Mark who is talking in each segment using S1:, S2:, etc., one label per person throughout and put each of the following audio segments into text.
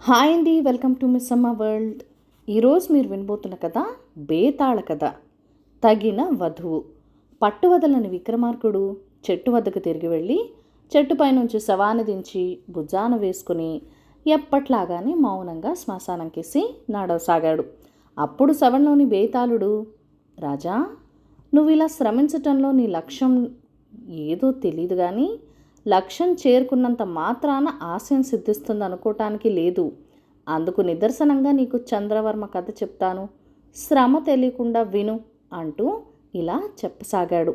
S1: Hi అండి, welcome to miss అమ్మ world. ఈరోజు మీరు వినబోతున్న కథ బేతాళ కథ. తగిన వధువు. పట్టువదలని విక్రమార్కుడు చెట్టు వద్దకు తిరిగి వెళ్ళి చెట్టుపై నుంచి శవాన్ని దించి భుజాన వేసుకుని ఎప్పట్లాగానే మౌనంగా శ్మశానంకేసి నడవసాగాడు. అప్పుడు శవంలోని బేతాళుడు, రాజా, నువ్వు ఇలా శ్రమించటంలో నీ లక్ష్యం ఏదో తెలియదు కానీ లక్ష్యం చేరుకున్నంత మాత్రాన ఆశయం సిద్ధిస్తుంది అనుకోవటానికి లేదు. అందుకు నిదర్శనంగా నీకు చంద్రవర్మ కథ చెప్తాను, శ్రమ తెలియకుండా విను అంటూ ఇలా చెప్పసాగాడు.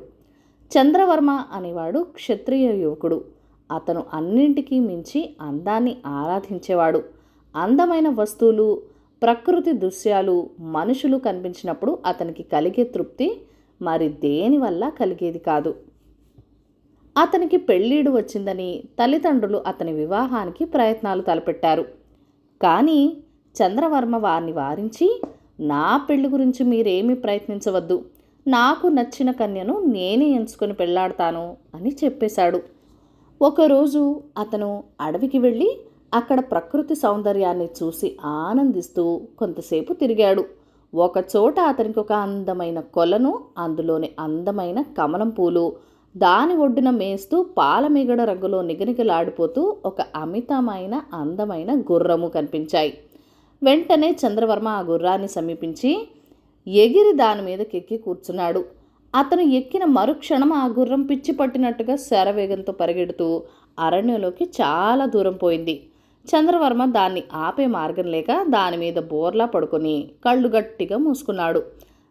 S1: చంద్రవర్మ అనేవాడు క్షత్రియ యువకుడు. అతను అన్నింటికీ మించి అందాన్ని ఆరాధించేవాడు. అందమైన వస్తువులు, ప్రకృతి దృశ్యాలు, మనుషులు కనిపించినప్పుడు అతనికి కలిగే తృప్తి మరి దేనివల్ల కలిగేది కాదు. అతనికి పెళ్ళీడు వచ్చిందని తల్లిదండ్రులు అతని వివాహానికి ప్రయత్నాలు తలపెట్టారు. కానీ చంద్రవర్మ వారిని వారించి, నా పెళ్లి గురించి మీరేమీ ప్రయత్నించవద్దు, నాకు నచ్చిన కన్యను నేనే ఎంచుకొని పెళ్లాడతాను అని చెప్పేశాడు. ఒకరోజు అతను అడవికి వెళ్ళి అక్కడ ప్రకృతి సౌందర్యాన్ని చూసి ఆనందిస్తూ కొంతసేపు తిరిగాడు. ఒకచోట అతనికి ఒక అందమైన కొలను, అందులోని అందమైన కమలం పూలు, దాని ఒడ్డున మేస్తూ పాలమీగడ రంగులో నిగనిగలాడిపోతూ ఒక అమితమైన అందమైన గుర్రము కనిపించాయి. వెంటనే చంద్రవర్మ ఆ గుర్రాన్ని సమీపించి ఎగిరి దాని మీదకెక్కి కూర్చున్నాడు. అతను ఎక్కిన మరుక్షణం ఆ గుర్రం పిచ్చి పట్టినట్టుగా శరవేగంతో పరిగెడుతూ అరణ్యంలోకి చాలా దూరం పోయింది. చంద్రవర్మ దాన్ని ఆపే మార్గం లేక దాని మీద బోర్లా పడుకొని కళ్ళు గట్టిగా మూసుకున్నాడు.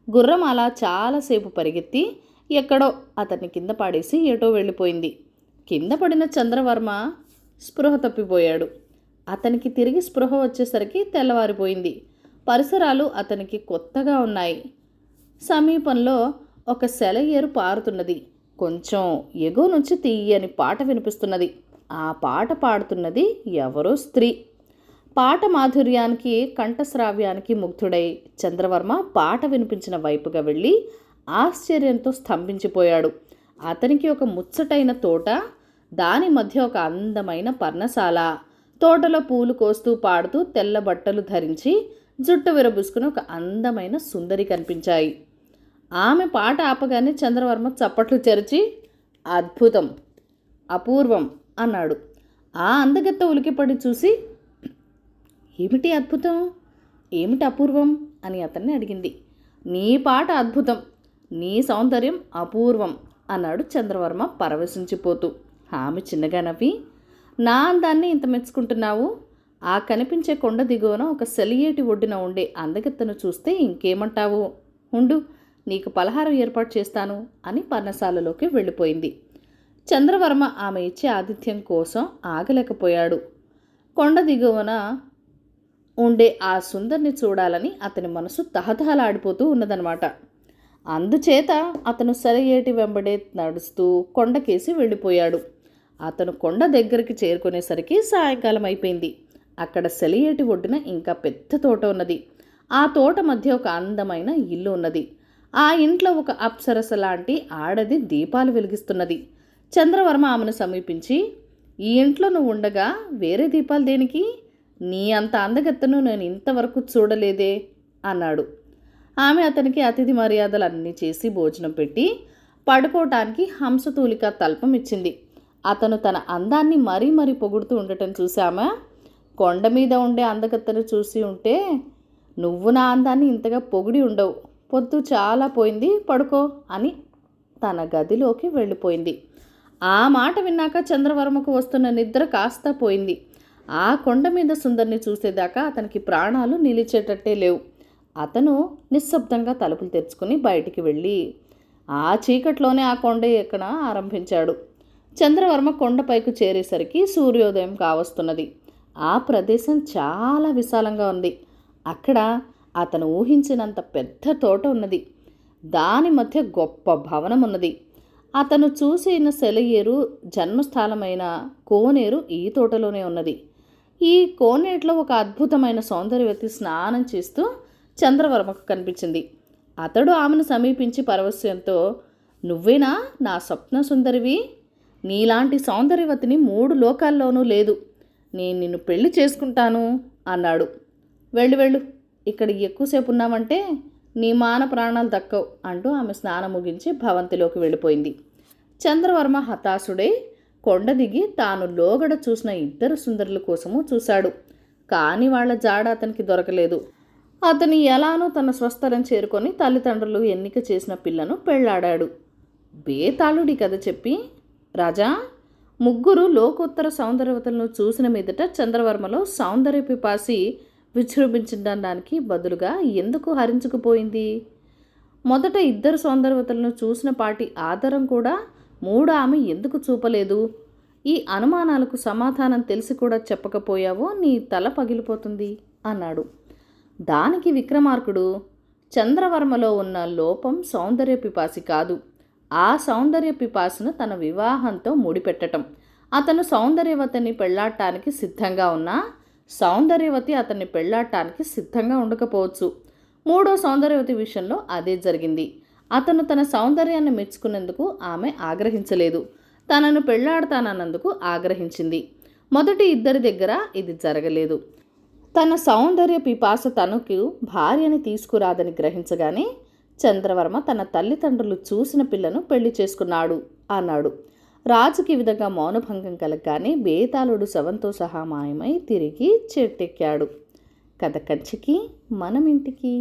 S1: గుర్రం అలా చాలాసేపు పరిగెత్తి ఎక్కడో అతన్ని కింద పాడేసి ఏటో వెళ్ళిపోయింది. కింద పడిన చంద్రవర్మ స్పృహ తప్పిపోయాడు. అతనికి తిరిగి స్పృహ వచ్చేసరికి తెల్లవారిపోయింది. పరిసరాలు అతనికి కొత్తగా ఉన్నాయి. సమీపంలో ఒక సెలయేరు పారుతున్నది. కొంచెం ఎగువ నుంచి తీయని పాట వినిపిస్తున్నది. ఆ పాట పాడుతున్నది ఎవరో స్త్రీ. పాట మాధుర్యానికి, కంఠశ్రావ్యానికి ముగ్ధుడై చంద్రవర్మ పాట వినిపించిన వైపుగా వెళ్ళి ఆశ్చర్యంతో స్తంభించిపోయాడు. అతనికి ఒక ముచ్చటైన తోట, దాని మధ్య ఒక అందమైన పర్ణశాల, తోటలో పూలు కోస్తూ పాడుతూ తెల్ల బట్టలు ధరించి జుట్టు విరబూసుకుని ఒక అందమైన సుందరి కనిపించాయి. ఆమె పాట ఆపగానే చంద్రవర్మ చప్పట్లు చెరిచి, అద్భుతం, అపూర్వం అన్నాడు. ఆ అందగత్త ఉలికిపడి చూసి, ఏమిటి అద్భుతం, ఏమిటి అపూర్వం అని అతన్ని అడిగింది. నీ పాట అద్భుతం, నీ సౌందర్యం అపూర్వం అన్నాడు చంద్రవర్మ పరవశించిపోతూ. ఆమె చిన్నగా నవ్వి, నా అందాన్ని ఇంత మెచ్చుకుంటున్నావు? ఆ కనిపించే కొండ దిగువన ఒక సెలియేటి ఒడ్డున ఉండే అందగత్తను చూస్తే ఇంకేమంటావు? ఉండు, నీకు పలహారం ఏర్పాటు చేస్తాను అని పర్ణశాలలోకి వెళ్ళిపోయింది. చంద్రవర్మ ఆమె ఇచ్చే ఆతిథ్యం కోసం ఆగలేకపోయాడు. కొండ దిగువన ఉండే ఆ సుందరిని చూడాలని అతని మనసు తహతహలాడిపోతూ ఉన్నదనమాట. అందుచేత అతను సెలయేటి వెంబడే నడుస్తూ కొండకేసి వెళ్ళిపోయాడు. అతను కొండ దగ్గరికి చేరుకునేసరికి సాయంకాలం అయిపోయింది. అక్కడ సెలయేటి ఒడ్డున ఇంకా పెద్ద తోట ఉన్నది. ఆ తోట మధ్య ఒక అందమైన ఇల్లు ఉన్నది. ఆ ఇంట్లో ఒక అప్సరస లాంటి ఆడది దీపాలు వెలిగిస్తున్నది. చంద్రవర్మ ఆమెను సమీపించి, ఈ ఇంట్లో నువ్వు ఉండగా వేరే దీపాలు దేనికి? నీ అంత అందగత్తను నేను ఇంతవరకు చూడలేదే అన్నాడు. ఆమె అతనికి అతిథి మర్యాదలు అన్నీ చేసి భోజనం పెట్టి పడుకోవటానికి హంసతూలిక తల్పం ఇచ్చింది. అతను తన అందాన్ని మరీ మరీ పొగుడుతూ ఉండటం చూసి ఆమె, కొండ మీద ఉండే అందగత్తను చూసి ఉంటే నువ్వు నా అందాన్ని ఇంతగా పొగిడి ఉండవు, పొద్దు చాలా పోయింది, పడుకో అని తన గదిలోకి వెళ్ళిపోయింది. ఆ మాట విన్నాక చంద్రవర్మకు వస్తున్న నిద్ర కాస్త పోయింది. ఆ కొండ మీద సుందరిని చూసేదాకా అతనికి ప్రాణాలు నిలిచేటట్టే లేవు. అతను నిశ్శబ్దంగా తలుపులు తెరుచుకుని బయటికి వెళ్ళి ఆ చీకట్లోనే ఆ కొండ ఎక్కన ఆరంభించాడు. చంద్రవర్మ కొండపైకి చేరేసరికి సూర్యోదయం కావస్తున్నది. ఆ ప్రదేశం చాలా విశాలంగా ఉంది. అక్కడ అతను ఊహించినంత పెద్ద తోట ఉన్నది. దాని మధ్య గొప్ప భవనం ఉన్నది. అతను చూసిన సెలయేరు జన్మస్థలమైన కోనేరు ఈ తోటలోనే ఉన్నది. ఈ కోనేటిలో ఒక అద్భుతమైన సౌందర్యవతి స్నానం చేస్తూ చంద్రవర్మకు కనిపించింది. అతడు ఆమెను సమీపించి పరవశ్యంతో, నువ్వేనా నా స్వప్న సుందరివి? నీలాంటి సౌందర్యవతిని 3 లోకాల్లోనూ లేదు. నేను నిన్ను పెళ్లి చేసుకుంటాను అన్నాడు. వెళ్ళు వెళ్ళు, ఇక్కడ ఎక్కువసేపు ఉన్నామంటే నీ మాన ప్రాణాలు దక్కవు అంటూ ఆమె స్నానం ముగించి భవంతిలోకి వెళ్ళిపోయింది. చంద్రవర్మ హతాశుడై కొండ దిగి తాను లోగడ చూసిన ఇద్దరు సుందరుల కోసము చూశాడు. కానీ వాళ్ళ జాడ అతనికి దొరకలేదు. అతని ఎలానో తన స్వస్థలం చేరుకొని తల్లిదండ్రులు ఎన్నిక చేసిన పిల్లను పెళ్లాడాడు. బేతాళుడి కథ చెప్పి, రాజా, ముగ్గురు లోకోత్తర సౌందర్యవతలను చూసిన మీదట చంద్రవర్మలో సౌందర్య పిపాసి విజృంభించడానికి బదులుగా ఎందుకు హరించుకుపోయింది? మొదట ఇద్దరు సౌందర్యవతలను చూసిన పాటి ఆదరం కూడా మూడో ఆమె ఎందుకు చూపలేదు? ఈ అనుమానాలకు సమాధానం తెలిసి కూడా చెప్పకపోయావో నీ తల పగిలిపోతుంది అన్నాడు. దానికి విక్రమార్కుడు, చంద్రవర్మలో ఉన్న లోపం సౌందర్య పిపాసి కాదు, ఆ సౌందర్య పిపాసును తన వివాహంతో ముడిపెట్టడం. అతను సౌందర్యవతిని పెళ్లాడటానికి సిద్ధంగా ఉన్నా సౌందర్యవతి అతన్ని పెళ్లాడటానికి సిద్ధంగా ఉండకపోవచ్చు. మూడో సౌందర్యవతి విషయంలో అదే జరిగింది. అతను తన సౌందర్యాన్ని మెచ్చుకునేందుకు ఆమె ఆగ్రహించలేదు, తనను పెళ్లాడతానన్నందుకు ఆగ్రహించింది. మొదటి ఇద్దరి దగ్గర ఇది జరగలేదు. తన సౌందర్య పిపాస తనకు భార్యని తీసుకురాదని గ్రహించగానే చంద్రవర్మ తన తల్లిదండ్రులు చూసిన పిల్లను పెళ్లి చేసుకున్నాడు అన్నాడు. రాజుకి ఈ విధంగా మౌనభంగం కలగగానే బేతాళుడు శవంతో సహా మాయమై తిరిగి చెట్టెక్కాడు. కథ కంచికి మనం ఇంటికి.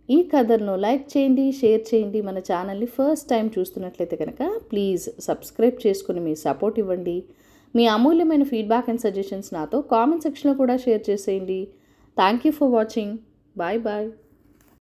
S1: ఈ కథను లైక్ చేయండి, షేర్ చేయండి. మన ఛానల్ని ఫస్ట్ టైం చూస్తున్నట్లయితే కనుక ప్లీజ్ సబ్స్క్రైబ్ చేసుకుని మీ సపోర్ట్ ఇవ్వండి. మీ అమూల్యమైన ఫీడ్బ్యాక్ అండ్ సజెషన్స్ నాతో కామెంట్ సెక్షన్లో కూడా షేర్ చేసేయండి. Thank you for watching. Bye bye.